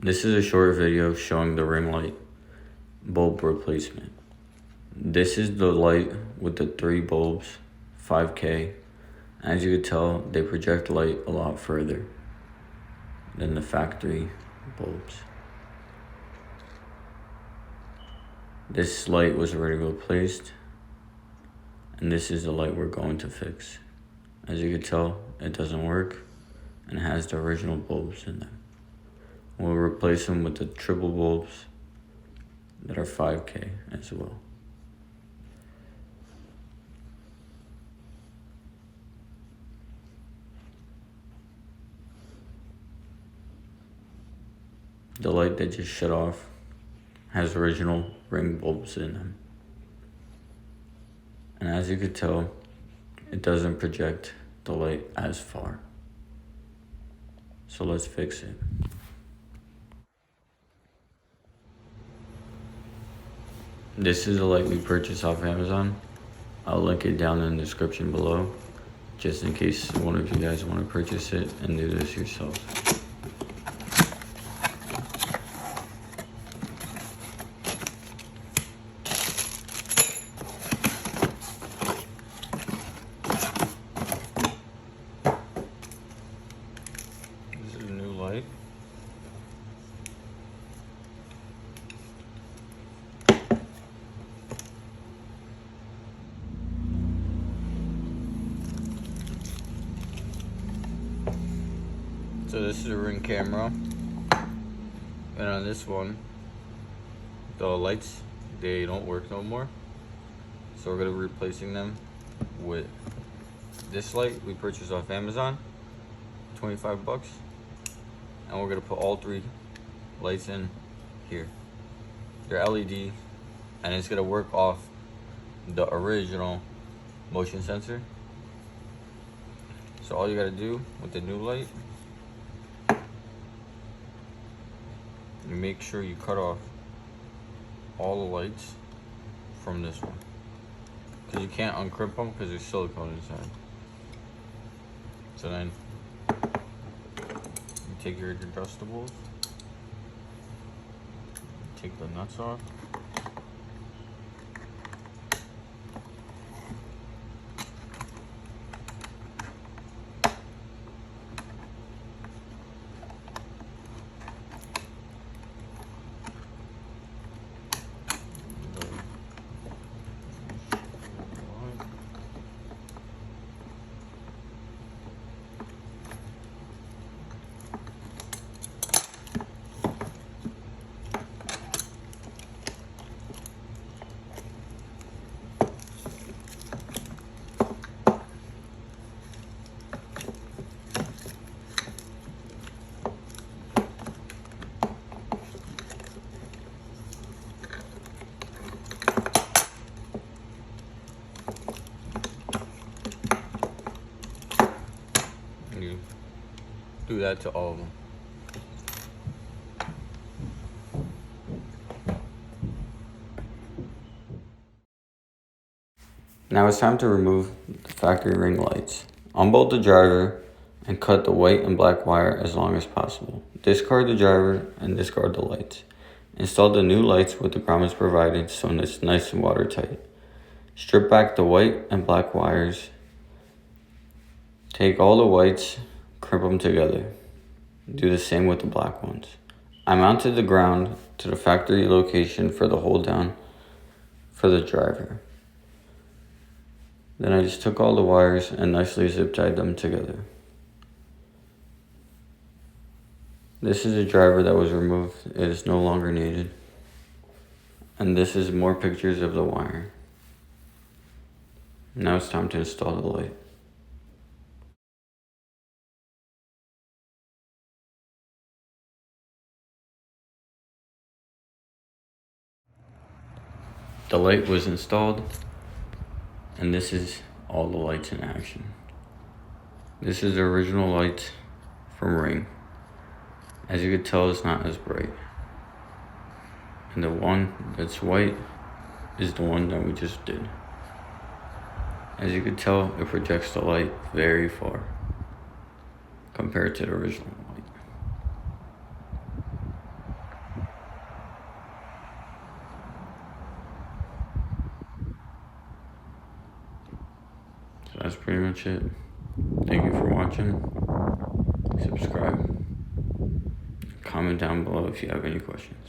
This is a short video showing the ring light bulb replacement. This is the light with the 3 bulbs, 5K. As you can tell, they project light a lot further than the factory bulbs. This light was already replaced, and this is the light we're going to fix. As you can tell, it doesn't work and has the original bulbs in them. We'll replace them with the triple bulbs that are 5K as well. The light that just shut off has original ring bulbs in them. And as you can tell, it doesn't project the light as far. So let's fix it. This is a light we purchased off Amazon. I'll link it down in the description below, just in case one of you guys want to purchase it and do this yourself. This is a new light. So this is a ring camera, and on this one, the lights, they don't work no more. So we're gonna be replacing them with this light we purchased off Amazon, 25 bucks. And we're gonna put all 3 lights in here. They're LED, and it's gonna work off the original motion sensor. So all you gotta do with the new light, you make sure you cut off all the lights from this one, because you can't uncrimp them because there's silicone inside. So then you take your adjustables, take the nuts off, you do that to all of them. Now it's time to remove the factory ring lights. Unbolt the driver and cut the white and black wire as long as possible. Discard the driver and discard the lights. Install the new lights with the grommets provided so it's nice and watertight. Strip back the white and black wires. Take all the whites, crimp them together. Do the same with the black ones. I mounted the ground to the factory location for the hold down for the driver. Then I just took all the wires and nicely zip tied them together. This is a driver that was removed. It is no longer needed. And this is more pictures of the wire. Now it's time to install the light. The light was installed, and this is all the lights in action. This is the original light from Ring. As you can tell, it's not as bright. And the one that's white is the one that we just did. As you can tell, it projects the light very far compared to the original light. So that's pretty much it. Thank you for watching. Subscribe. Comment down below if you have any questions.